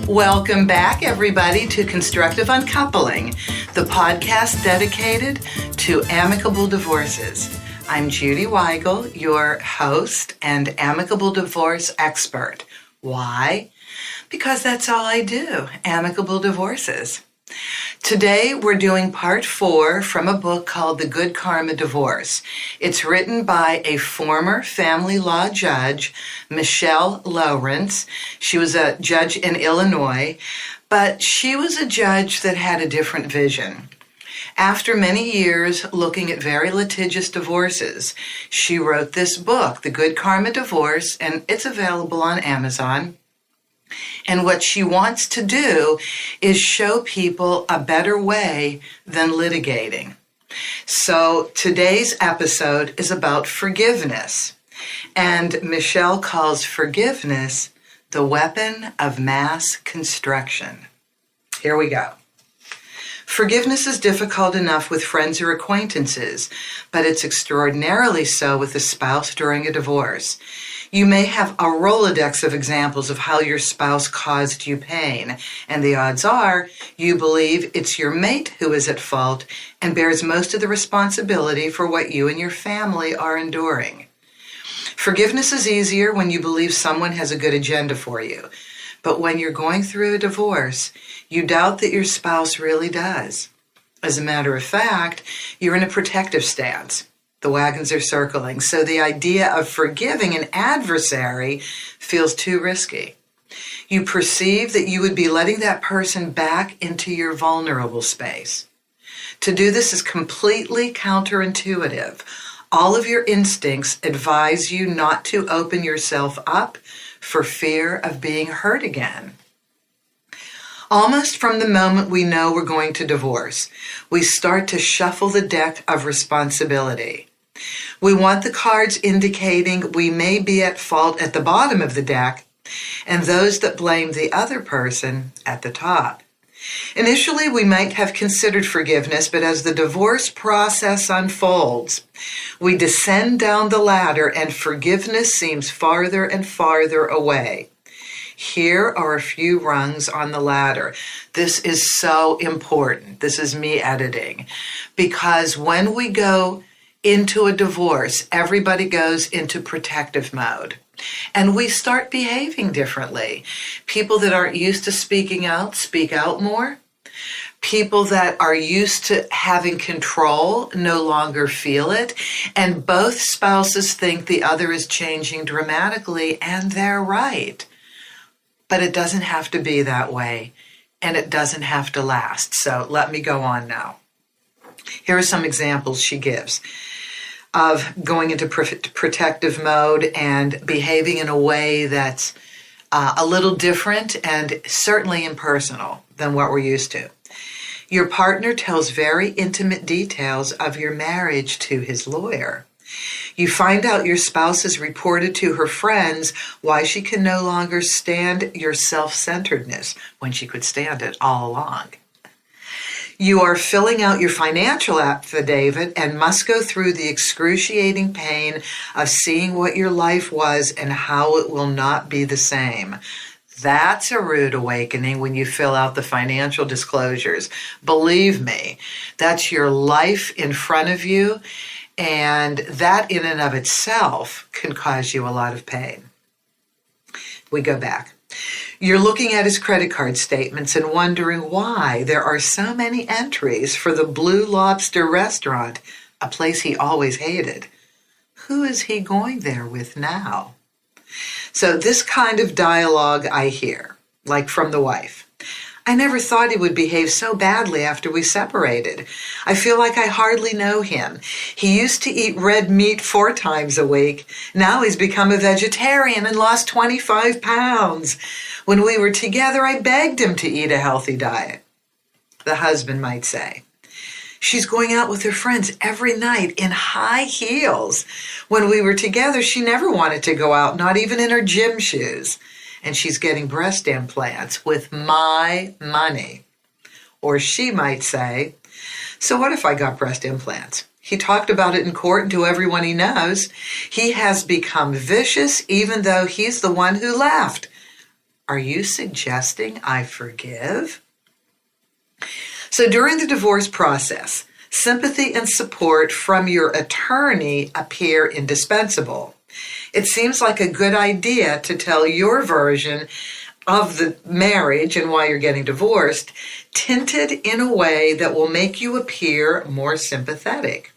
Welcome back, everybody, to Constructive Uncoupling, the podcast dedicated to amicable divorces. I'm Judy Weigel, your host and amicable divorce expert. Why? Because that's all I do, amicable divorces. Today, we're doing part 4 from a book called The Good Karma Divorce. It's written by a former family law judge, Michelle Lawrence. She was a judge in Illinois, but she was a judge that had a different vision. After many years looking at very litigious divorces, she wrote this book, The Good Karma Divorce, and it's available on Amazon. And what she wants to do is show people a better way than litigating. So today's episode is about forgiveness. And Michelle calls forgiveness the weapon of mass construction. Here we go. Forgiveness is difficult enough with friends or acquaintances, but it's extraordinarily so with a spouse during a divorce. You may have a Rolodex of examples of how your spouse caused you pain, and the odds are you believe it's your mate who is at fault and bears most of the responsibility for what you and your family are enduring. Forgiveness is easier when you believe someone has a good agenda for you, but when you're going through a divorce, you doubt that your spouse really does. As a matter of fact, you're in a protective stance. The wagons are circling, so the idea of forgiving an adversary feels too risky. You perceive that you would be letting that person back into your vulnerable space. To do this is completely counterintuitive. All of your instincts advise you not to open yourself up for fear of being hurt again. Almost from the moment we know we're going to divorce, we start to shuffle the deck of responsibility. We want the cards indicating we may be at fault at the bottom of the deck, and those that blame the other person at the top. Initially, we might have considered forgiveness, but as the divorce process unfolds, we descend down the ladder and forgiveness seems farther and farther away. Here are a few rungs on the ladder. This is so important. This is me editing. Because when we go into a divorce, everybody goes into protective mode. And we start behaving differently. People that aren't used to speaking out, speak out more. People that are used to having control no longer feel it. And both spouses think the other is changing dramatically, and they're right. But it doesn't have to be that way, and it doesn't have to last. So let me go on now. Here are some examples she gives of going into protective mode and behaving in a way that's a little different and certainly impersonal than what we're used to. Your partner tells very intimate details of your marriage to his lawyer. You find out your spouse has reported to her friends why she can no longer stand your self-centeredness when she could stand it all along. You are filling out your financial affidavit and must go through the excruciating pain of seeing what your life was and how it will not be the same. That's a rude awakening when you fill out the financial disclosures. Believe me, that's your life in front of you, and that in and of itself can cause you a lot of pain. We go back. You're looking at his credit card statements and wondering why there are so many entries for the Blue Lobster restaurant, a place he always hated. Who is he going there with now? So this kind of dialogue I hear, like from the wife. I never thought he would behave so badly after we separated. I feel like I hardly know him. He used to eat red meat 4 times a week. Now he's become a vegetarian and lost 25 pounds. When we were together, I begged him to eat a healthy diet. The husband might say, she's going out with her friends every night in high heels. When we were together, she never wanted to go out, not even in her gym shoes. And she's getting breast implants with my money. Or she might say, so what if I got breast implants? He talked about it in court and to everyone he knows. He has become vicious even though he's the one who left. Are you suggesting I forgive? So during the divorce process, sympathy and support from your attorney appear indispensable. It seems like a good idea to tell your version of the marriage and why you're getting divorced, tinted in a way that will make you appear more sympathetic.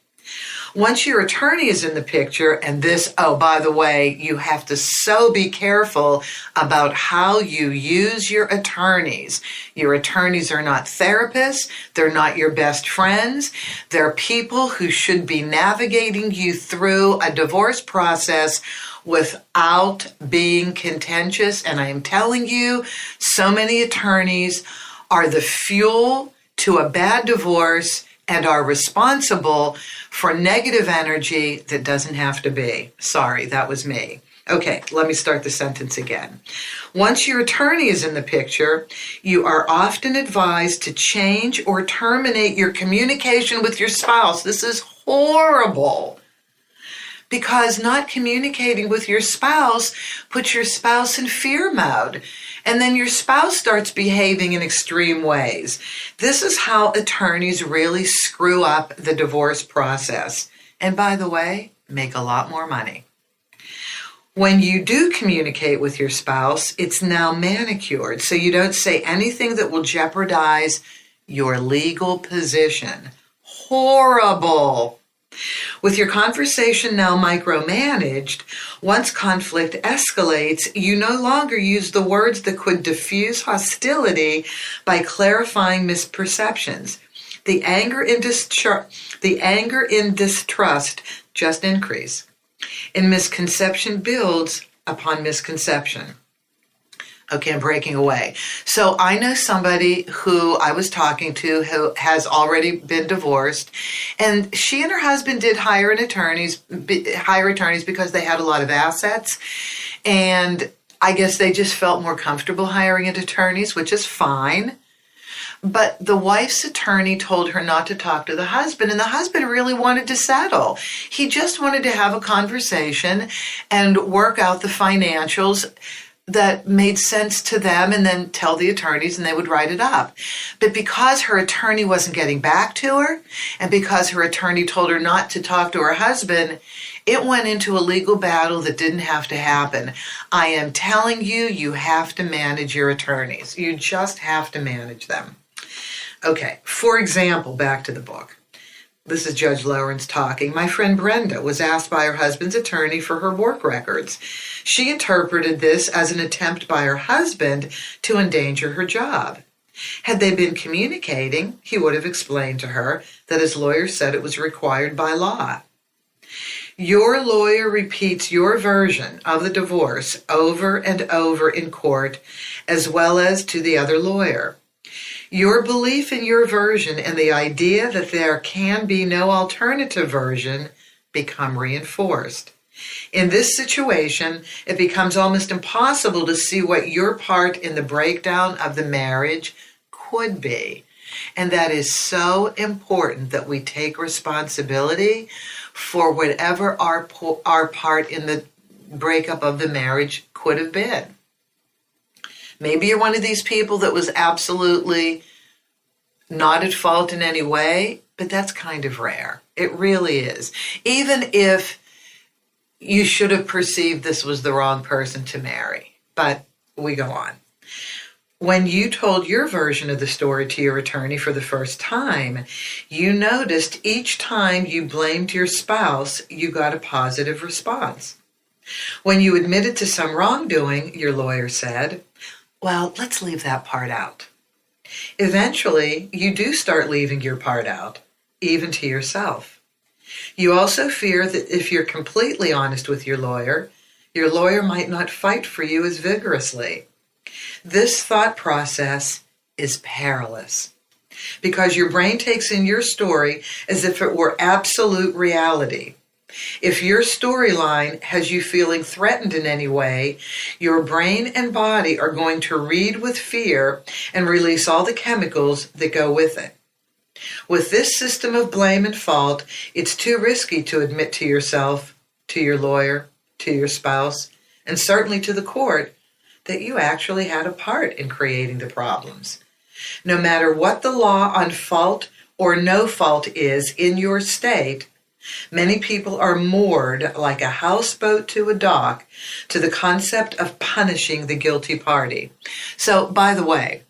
Once your attorney is in the picture, and this, oh, by the way, you have to so be careful about how you use your attorneys. Your attorneys are not therapists. They're not your best friends. They're people who should be navigating you through a divorce process without being contentious. And I am telling you, so many attorneys are the fuel to a bad divorce and are responsible for negative energy that doesn't have to be. Sorry, that was me. Okay, let me start the sentence again. Once your attorney is in the picture, you are often advised to change or terminate your communication with your spouse. This is horrible, because not communicating with your spouse puts your spouse in fear mode. And then your spouse starts behaving in extreme ways. This is how attorneys really screw up the divorce process. And by the way, make a lot more money. When you do communicate with your spouse, it's now manicured, so you don't say anything that will jeopardize your legal position. Horrible. With your conversation now micromanaged, once conflict escalates, you no longer use the words that could diffuse hostility by clarifying misperceptions. The anger in distrust just increase, and misconception builds upon misconception. Okay, I'm breaking away. So I know somebody who I was talking to who has already been divorced, and she and her husband did hire attorneys because they had a lot of assets, and I guess they just felt more comfortable hiring attorneys, which is fine. But the wife's attorney told her not to talk to the husband, and the husband really wanted to settle. He just wanted to have a conversation and work out the financials that made sense to them, and then tell the attorneys and they would write it up. But because her attorney wasn't getting back to her, and because her attorney told her not to talk to her husband, it went into a legal battle that didn't have to happen. I am telling you, you have to manage your attorneys. You just have to manage them. Okay, for example, back to the book. This is Judge Lawrence talking. My friend Brenda was asked by her husband's attorney for her work records. She interpreted this as an attempt by her husband to endanger her job. Had they been communicating, he would have explained to her that his lawyer said it was required by law. Your lawyer repeats your version of the divorce over and over in court, as well as to the other lawyer. Your belief in your version and the idea that there can be no alternative version become reinforced. In this situation, it becomes almost impossible to see what your part in the breakdown of the marriage could be. And that is so important that we take responsibility for whatever our part in the breakup of the marriage could have been. Maybe you're one of these people that was absolutely not at fault in any way, but that's kind of rare. It really is. Even if you should have perceived this was the wrong person to marry. But we go on. When you told your version of the story to your attorney for the first time, you noticed each time you blamed your spouse, you got a positive response. When you admitted to some wrongdoing, your lawyer said, well, let's leave that part out. Eventually, you do start leaving your part out, even to yourself. You also fear that if you're completely honest with your lawyer might not fight for you as vigorously. This thought process is perilous because your brain takes in your story as if it were absolute reality. If your storyline has you feeling threatened in any way, your brain and body are going to read with fear and release all the chemicals that go with it. With this system of blame and fault, it's too risky to admit to yourself, to your lawyer, to your spouse, and certainly to the court that you actually had a part in creating the problems. No matter what the law on fault or no fault is in your state, many people are moored like a houseboat to a dock to the concept of punishing the guilty party. So, by the way,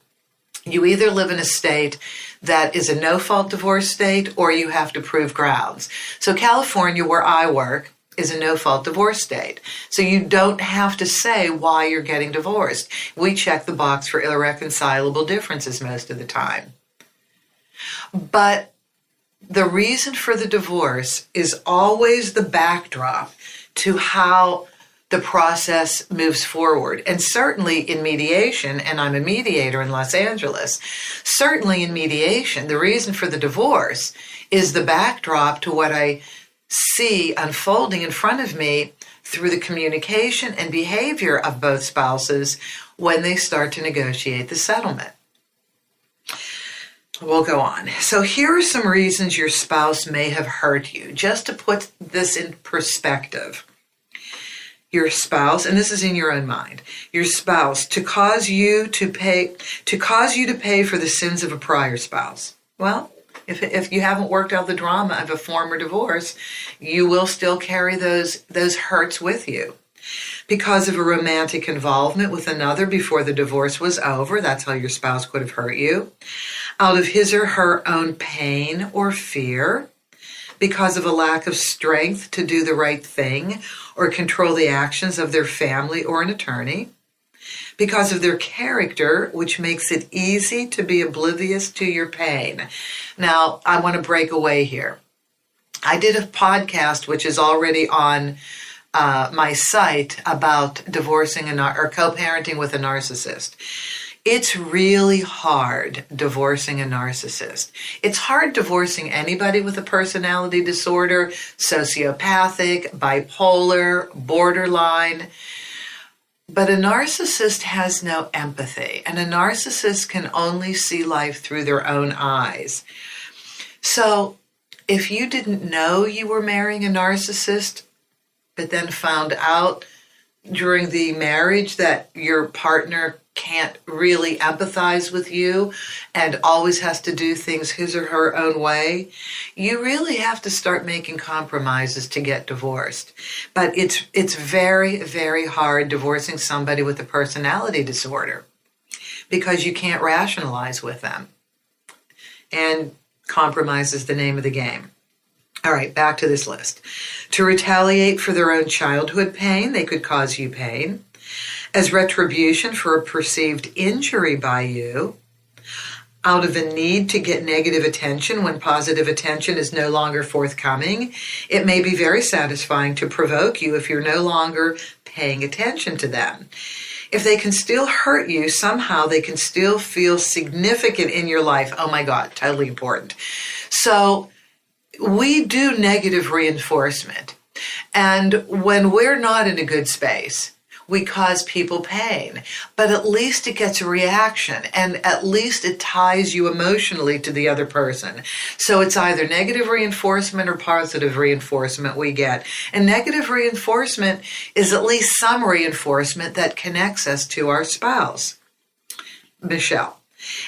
you either live in a state that is a no-fault divorce state or you have to prove grounds. So California, where I work, is a no-fault divorce state. So you don't have to say why you're getting divorced. We check the box for irreconcilable differences most of the time. But the reason for the divorce is always the backdrop to how the process moves forward. And certainly in mediation, and I'm a mediator in Los Angeles, certainly in mediation, the reason for the divorce is the backdrop to what I see unfolding in front of me through the communication and behavior of both spouses when they start to negotiate the settlement. We'll go on. So here are some reasons your spouse may have hurt you, just to put this in perspective. Your spouse, and this is in your own mind, your spouse to cause you to pay for the sins of a prior spouse. Well, if you haven't worked out the drama of a former divorce, you will still carry those hurts with you. Because of a romantic involvement with another before the divorce was over, that's how your spouse could have hurt you. Out of his or her own pain or fear, because of a lack of strength to do the right thing or control the actions of their family or an attorney, because of their character, which makes it easy to be oblivious to your pain. Now, I want to break away here. I did a podcast, which is already on my site, about divorcing or co-parenting with a narcissist. It's really hard divorcing a narcissist. It's hard divorcing anybody with a personality disorder, sociopathic, bipolar, borderline. But a narcissist has no empathy, and a narcissist can only see life through their own eyes. So if you didn't know you were marrying a narcissist, but then found out during the marriage that your partner can't really empathize with you and always has to do things his or her own way, you really have to start making compromises to get divorced. But it's very, very hard divorcing somebody with a personality disorder because you can't rationalize with them. And compromise is the name of the game. All right, back to this list. To retaliate for their own childhood pain, they could cause you pain. As retribution for a perceived injury by you, out of a need to get negative attention when positive attention is no longer forthcoming. It may be very satisfying to provoke you if you're no longer paying attention to them. If they can still hurt you, somehow they can still feel significant in your life. Oh my God, totally important. So we do negative reinforcement. And when we're not in a good space, we cause people pain, but at least it gets a reaction, and at least it ties you emotionally to the other person. So it's either negative reinforcement or positive reinforcement we get. And negative reinforcement is at least some reinforcement that connects us to our spouse. Michelle,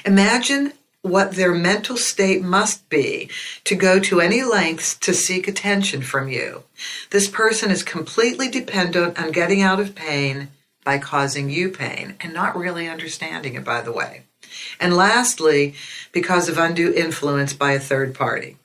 imagine what their mental state must be to go to any lengths to seek attention from you. This person is completely dependent on getting out of pain by causing you pain and not really understanding it, by the way. And lastly, because of undue influence by a third party.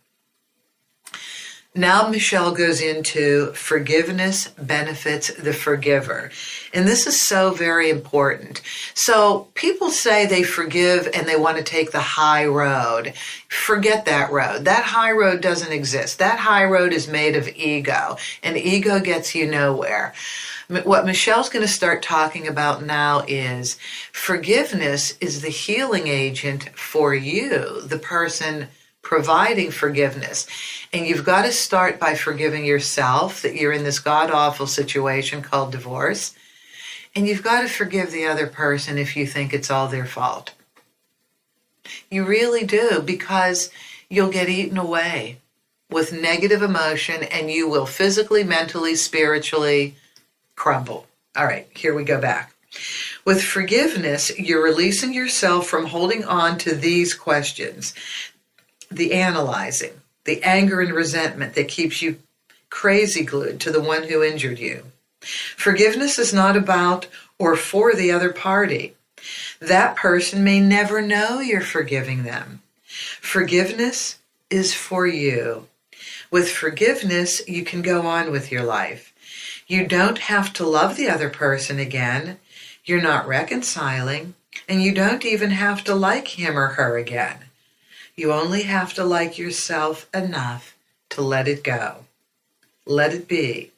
Now Michelle goes into forgiveness benefits the forgiver. And this is so very important. So people say they forgive and they want to take the high road. Forget that road. That high road doesn't exist. That high road is made of ego, and ego gets you nowhere. What Michelle's going to start talking about now is forgiveness is the healing agent for you, the person providing forgiveness. And you've got to start by forgiving yourself that you're in this god-awful situation called divorce. And you've got to forgive the other person if you think it's all their fault. You really do, because you'll get eaten away with negative emotion and you will physically, mentally, spiritually crumble. All right, here we go back. With forgiveness, you're releasing yourself from holding on to these questions, the analyzing, the anger and resentment that keeps you crazy glued to the one who injured you. Forgiveness is not about or for the other party. That person may never know you're forgiving them. Forgiveness is for you. With forgiveness, you can go on with your life. You don't have to love the other person again. You're not reconciling, and you don't even have to like him or her again. You only have to like yourself enough to let it go. Let it be.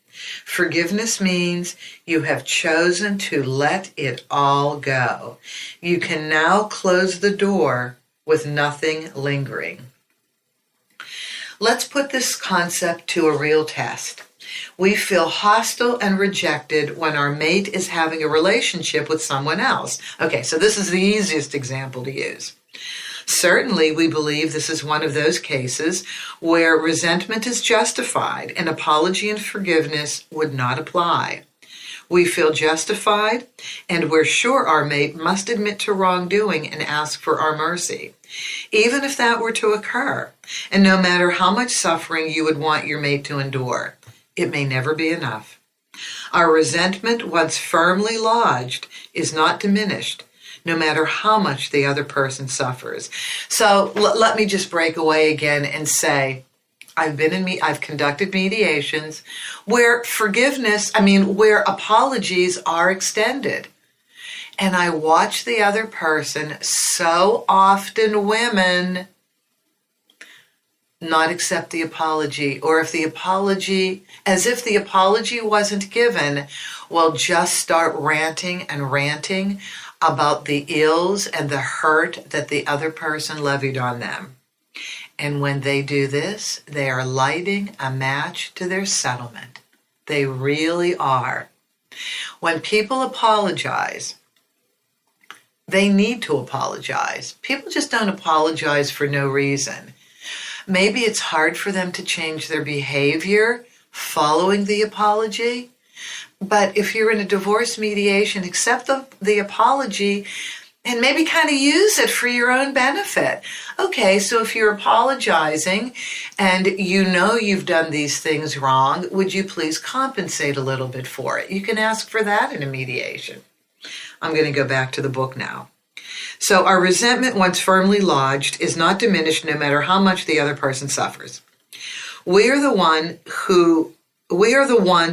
Forgiveness means you have chosen to let it all go. You can now close the door with nothing lingering. Let's put this concept to a real test. We feel hostile and rejected when our mate is having a relationship with someone else. Okay, so this is the easiest example to use. Certainly, we believe this is one of those cases where resentment is justified and apology and forgiveness would not apply. We feel justified, and we're sure our mate must admit to wrongdoing and ask for our mercy, even if that were to occur. And no matter how much suffering you would want your mate to endure, it may never be enough. Our resentment, once firmly lodged, is not diminished, no matter how much the other person suffers. So let me just break away again and say, I've conducted mediations where where apologies are extended. And I watch the other person, so often women, not accept the apology, or if the apology, as if the apology wasn't given, will just start ranting about the ills and the hurt that the other person levied on them. And when they do this, they are lighting a match to their settlement. They really are. When people apologize, they need to apologize. People just don't apologize for no reason. Maybe it's hard for them to change their behavior following the apology. But if you're in a divorce mediation, accept the apology and maybe kind of use it for your own benefit. Okay, so if you're apologizing and you know you've done these things wrong, would you please compensate a little bit for it? You can ask for that in a mediation. I'm going to go back to the book now. So our resentment, once firmly lodged, is not diminished no matter how much the other person suffers. We are the ones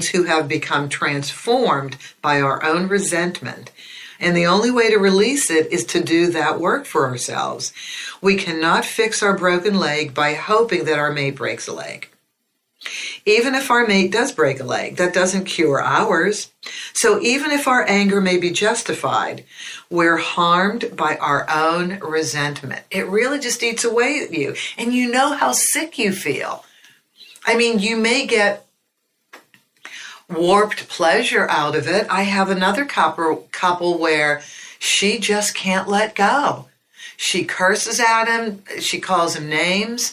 who have become transformed by our own resentment. And the only way to release it is to do that work for ourselves. We cannot fix our broken leg by hoping that our mate breaks a leg. Even if our mate does break a leg, that doesn't cure ours. So even if our anger may be justified, we're harmed by our own resentment. It really just eats away at you. And you know how sick you feel. You may get warped pleasure out of it. I have another couple where she just can't let go. She curses at him. She calls him names.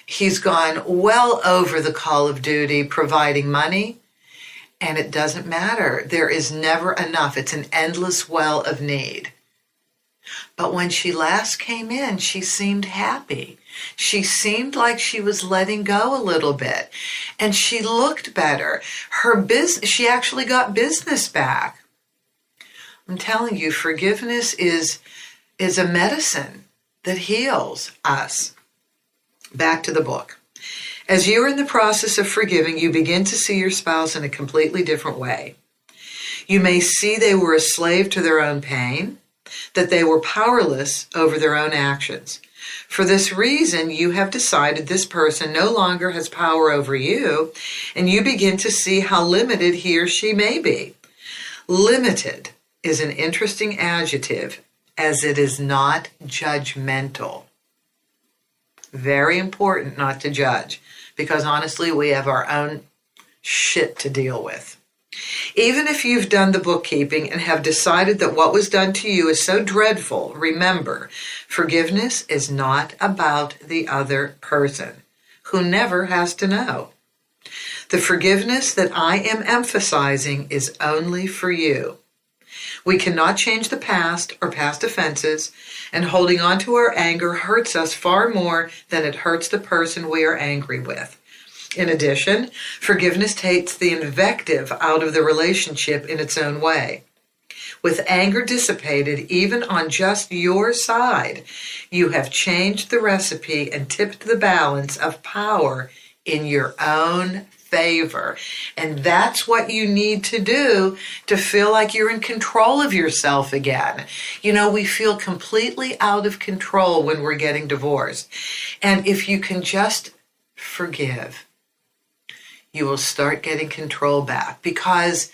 He's gone well over the call of duty providing money, and it doesn't matter. There is never enough. It's an endless well of need. But when she last came in, she seemed happy. She seemed like she was letting go a little bit, and she looked better. She actually got business back. I'm telling you, forgiveness is a medicine that heals us. Back to the book. As you're in the process of forgiving, you begin to see your spouse in a completely different way. You may see they were a slave to their own pain, that they were powerless over their own actions. For this reason, you have decided this person no longer has power over you, and you begin to see how limited he or she may be. Limited is an interesting adjective, as it is not judgmental. Very important not to judge, because honestly, we have our own shit to deal with. Even if you've done the bookkeeping and have decided that what was done to you is so dreadful, remember, forgiveness is not about the other person, who never has to know. The forgiveness that I am emphasizing is only for you. We cannot change the past or past offenses, and holding on to our anger hurts us far more than it hurts the person we are angry with. In addition, forgiveness takes the invective out of the relationship in its own way. With anger dissipated, even on just your side, you have changed the recipe and tipped the balance of power in your own favor. And that's what you need to do to feel like you're in control of yourself again. You know, we feel completely out of control when we're getting divorced. And if you can just forgive, you will start getting control back, because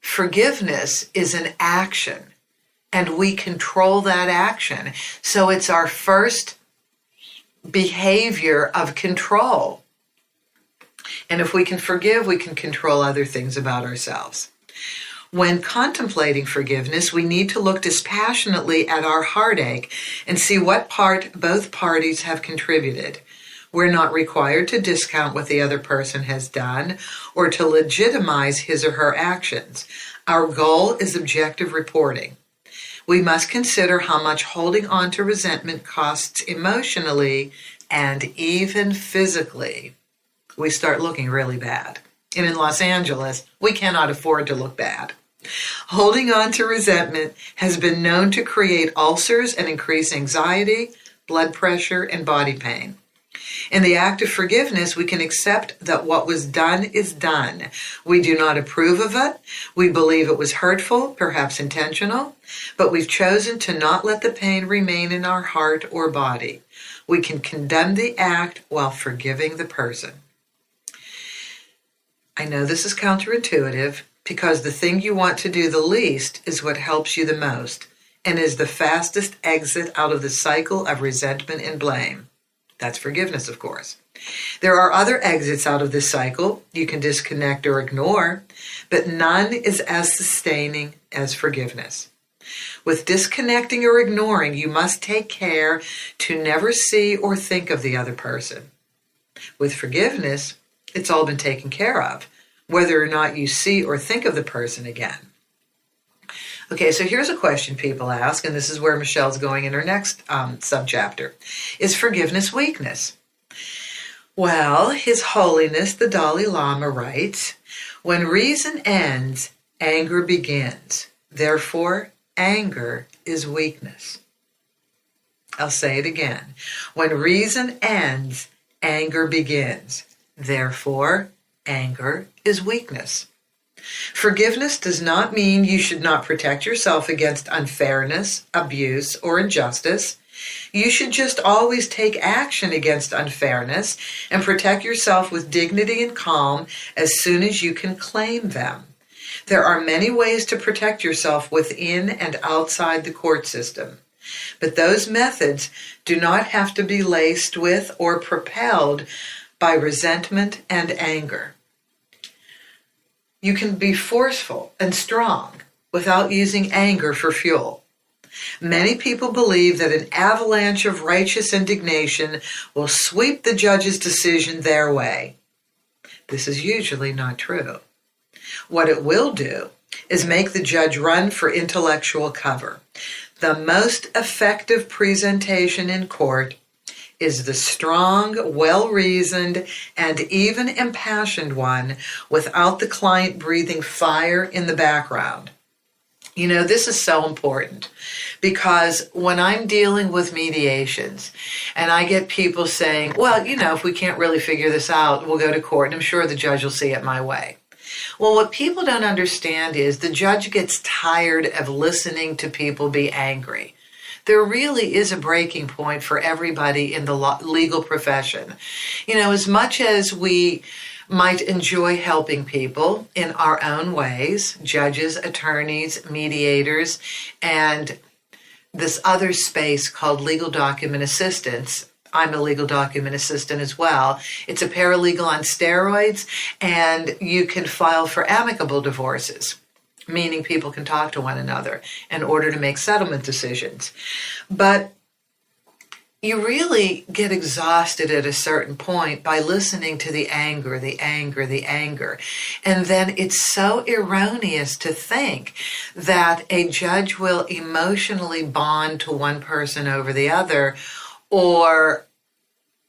forgiveness is an action and we control that action. So it's our first behavior of control. And if we can forgive, we can control other things about ourselves. When contemplating forgiveness, we need to look dispassionately at our heartache and see what part both parties have contributed. We're not required to discount what the other person has done or to legitimize his or her actions. Our goal is objective reporting. We must consider how much holding on to resentment costs emotionally and even physically. We start looking really bad. And in Los Angeles, we cannot afford to look bad. Holding on to resentment has been known to create ulcers and increase anxiety, blood pressure, and body pain. In the act of forgiveness, we can accept that what was done is done. We do not approve of it. We believe it was hurtful, perhaps intentional, but we've chosen to not let the pain remain in our heart or body. We can condemn the act while forgiving the person. I know this is counterintuitive, because the thing you want to do the least is what helps you the most and is the fastest exit out of the cycle of resentment and blame. That's forgiveness, of course. There are other exits out of this cycle you can disconnect or ignore, but none is as sustaining as forgiveness. With disconnecting or ignoring, you must take care to never see or think of the other person. With forgiveness, it's all been taken care of, whether or not you see or think of the person again. Okay, so here's a question people ask, and this is where Michelle's going in her next subchapter. Is forgiveness weakness? Well, His Holiness the Dalai Lama writes, when reason ends, anger begins. Therefore, anger is weakness. I'll say it again. When reason ends, anger begins. Therefore, anger is weakness. Forgiveness does not mean you should not protect yourself against unfairness, abuse, or injustice. You should just always take action against unfairness and protect yourself with dignity and calm as soon as you can claim them. There are many ways to protect yourself within and outside the court system, but those methods do not have to be laced with or propelled by resentment and anger. You can be forceful and strong without using anger for fuel. Many people believe that an avalanche of righteous indignation will sweep the judge's decision their way. This is usually not true. What it will do is make the judge run for intellectual cover. The most effective presentation in court is the strong, well-reasoned, and even impassioned one without the client breathing fire in the background. You know, this is so important because when I'm dealing with mediations and I get people saying, well, you know, if we can't really figure this out, we'll go to court and I'm sure the judge will see it my way. Well, what people don't understand is the judge gets tired of listening to people be angry. There really is a breaking point for everybody in the legal profession. You know, as much as we might enjoy helping people in our own ways, judges, attorneys, mediators, and this other space called legal document assistance. I'm a legal document assistant as well. It's a paralegal on steroids, and you can file for amicable divorces, meaning people can talk to one another in order to make settlement decisions. But you really get exhausted at a certain point by listening to the anger, the anger, the anger. And then it's so erroneous to think that a judge will emotionally bond to one person over the other or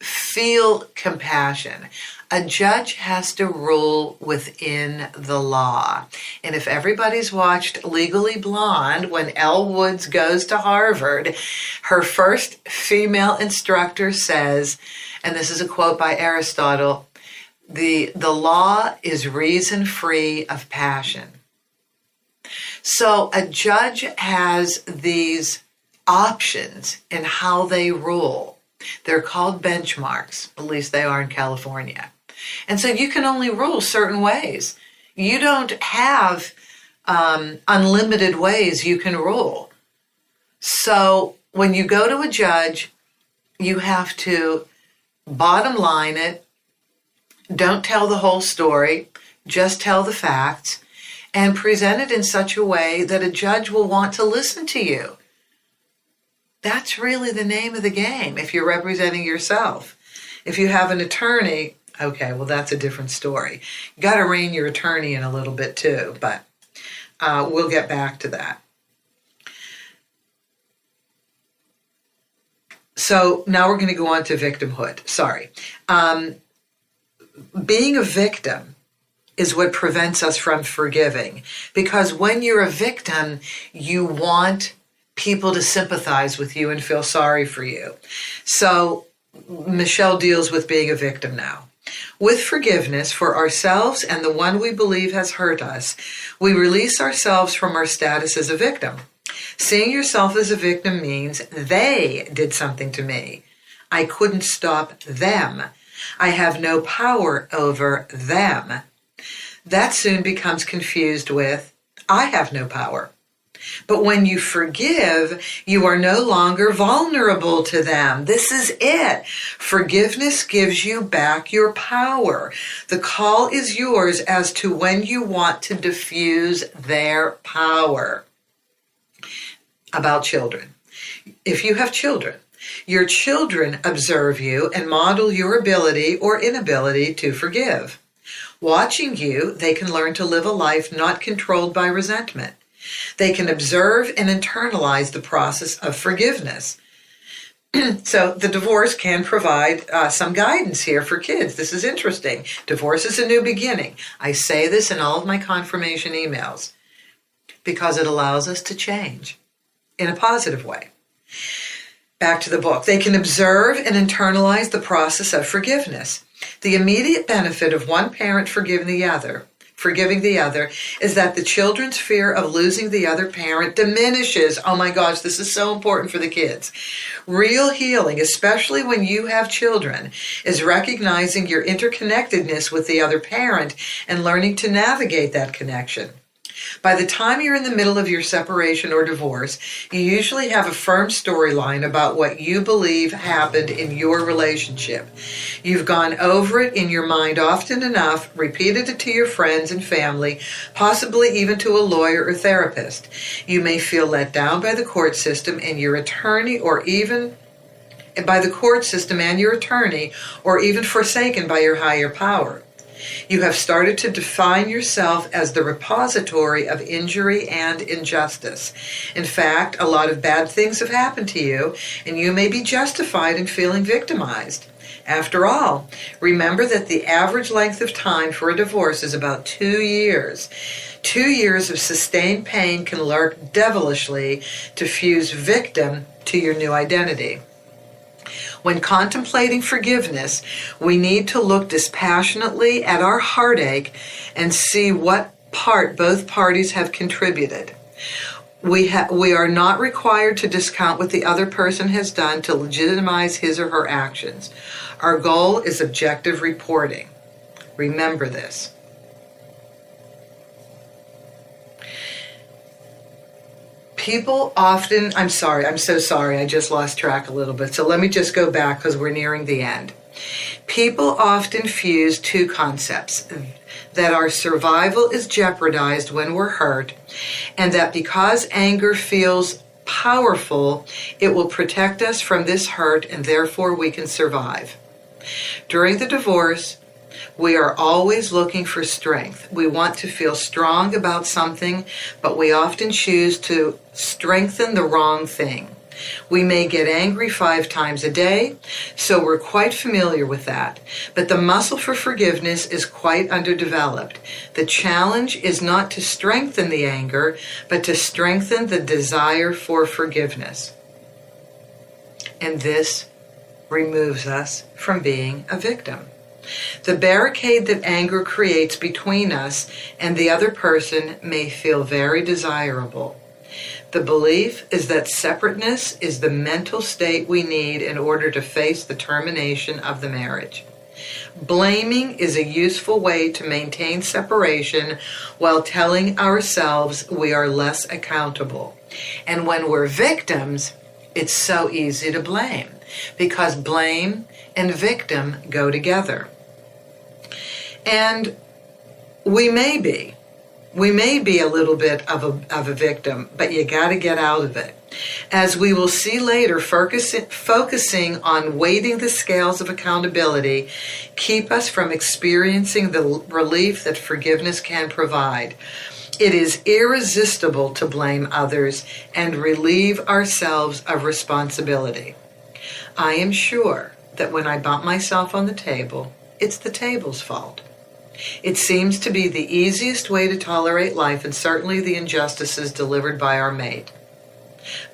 feel compassion. A judge has to rule within the law. And if everybody's watched Legally Blonde, when Elle Woods goes to Harvard, her first female instructor says, and this is a quote by Aristotle, the law is reason free of passion. So a judge has these options in how they rule. They're called benchmarks, at least they are in California. And so you can only rule certain ways. You don't have unlimited ways you can rule. So when you go to a judge, you have to bottom line it. Don't tell the whole story. Just tell the facts and present it in such a way that a judge will want to listen to you. That's really the name of the game if you're representing yourself. If you have an attorney, okay, well, that's a different story. You got to rein your attorney in a little bit too, but we'll get back to that. So now we're going to go on to victimhood. Sorry. Being a victim is what prevents us from forgiving, because when you're a victim, you want people to sympathize with you and feel sorry for you. So Michelle deals with being a victim now. With forgiveness for ourselves and the one we believe has hurt us, we release ourselves from our status as a victim. Seeing yourself as a victim means they did something to me. I couldn't stop them. I have no power over them. That soon becomes confused with, I have no power. But when you forgive, you are no longer vulnerable to them. This is it. Forgiveness gives you back your power. The call is yours as to when you want to diffuse their power. About children. If you have children, your children observe you and model your ability or inability to forgive. Watching you, they can learn to live a life not controlled by resentment. They can observe and internalize the process of forgiveness. So the divorce can provide some guidance here for kids. This is interesting. Divorce is a new beginning. I say this in all of my confirmation emails because it allows us to change in a positive way. Back to the book. They can observe and internalize the process of forgiveness. The immediate benefit of one parent forgiving the other is that the children's fear of losing the other parent diminishes. Oh my gosh, this is so important for the kids. Real healing, especially when you have children, is recognizing your interconnectedness with the other parent and learning to navigate that connection. By the time you're in the middle of your separation or divorce, you usually have a firm storyline about what you believe happened in your relationship. You've gone over it in your mind often enough, repeated it to your friends and family, possibly even to a lawyer or therapist. You may feel let down by the court system and your attorney, or even forsaken by your higher power. You have started to define yourself as the repository of injury and injustice. In fact, a lot of bad things have happened to you, and you may be justified in feeling victimized. After all, remember that the average length of time for a divorce is about 2 years. 2 years of sustained pain can lurk devilishly to fuse victim to your new identity. When contemplating forgiveness, we need to look dispassionately at our heartache and see what part both parties have contributed. We are not required to discount what the other person has done to legitimize his or her actions. Our goal is objective reporting. Remember this. People often, I'm so sorry, I just lost track a little bit. So let me just go back because we're nearing the end. People often fuse two concepts, that our survival is jeopardized when we're hurt, and that because anger feels powerful, it will protect us from this hurt and therefore we can survive. During the divorce, we are always looking for strength. We want to feel strong about something, but we often choose to strengthen the wrong thing. We may get angry 5 times a day, so we're quite familiar with that. But the muscle for forgiveness is quite underdeveloped. The challenge is not to strengthen the anger, but to strengthen the desire for forgiveness. And this removes us from being a victim. The barricade that anger creates between us and the other person may feel very desirable. The belief is that separateness is the mental state we need in order to face the termination of the marriage. Blaming is a useful way to maintain separation while telling ourselves we are less accountable. And when we're victims, it's so easy to blame because blame and victim go together. And we may be a little bit of a victim, but you got to get out of it. As we will see later, focusing on weighting the scales of accountability keep us from experiencing the relief that forgiveness can provide. It is irresistible to blame others and relieve ourselves of responsibility. I am sure that when I bump myself on the table, it's the table's fault. It seems to be the easiest way to tolerate life and certainly the injustices delivered by our mate.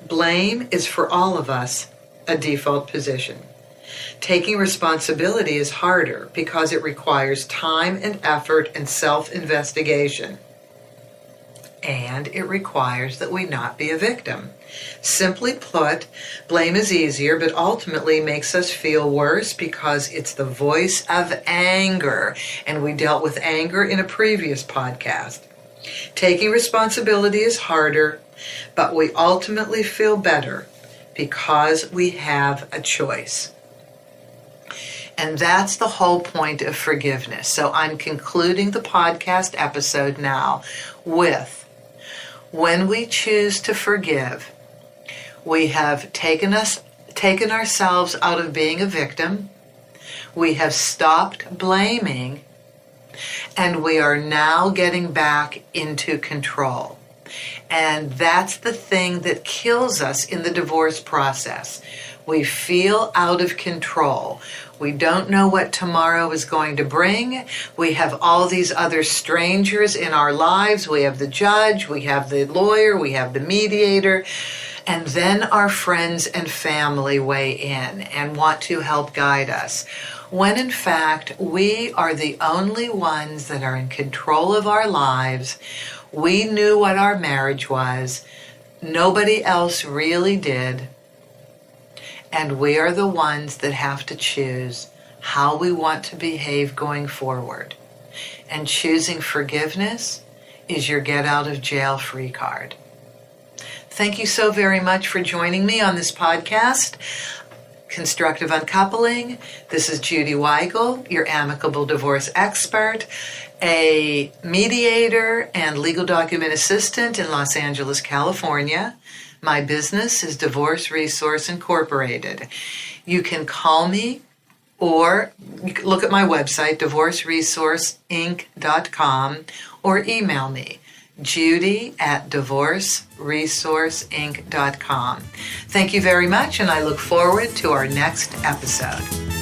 Blame is for all of us a default position. Taking responsibility is harder because it requires time and effort and self-investigation. And it requires that we not be a victim. Simply put, blame is easier, but ultimately makes us feel worse because it's the voice of anger, and we dealt with anger in a previous podcast. Taking responsibility is harder, but we ultimately feel better because we have a choice. And that's the whole point of forgiveness. So I'm concluding the podcast episode now with, when we choose to forgive, we have taken ourselves out of being a victim, we have stopped blaming, and we are now getting back into control. And that's the thing that kills us in the divorce process. We feel out of control. We don't know what tomorrow is going to bring. We have all these other strangers in our lives. We have the judge, we have the lawyer, we have the mediator, and then our friends and family weigh in and want to help guide us. When in fact, we are the only ones that are in control of our lives. We knew what our marriage was. Nobody else really did. And we are the ones that have to choose how we want to behave going forward. And choosing forgiveness is your get out of jail free card. Thank you so very much for joining me on this podcast, Constructive Uncoupling. This is Judy Weigel, your amicable divorce expert, a mediator and legal document assistant in Los Angeles, California. My business is Divorce Resource Incorporated. You can call me or you can look at my website, divorceresourceinc.com, or email me, judy@divorceresourceinc.com. Thank you very much, and I look forward to our next episode.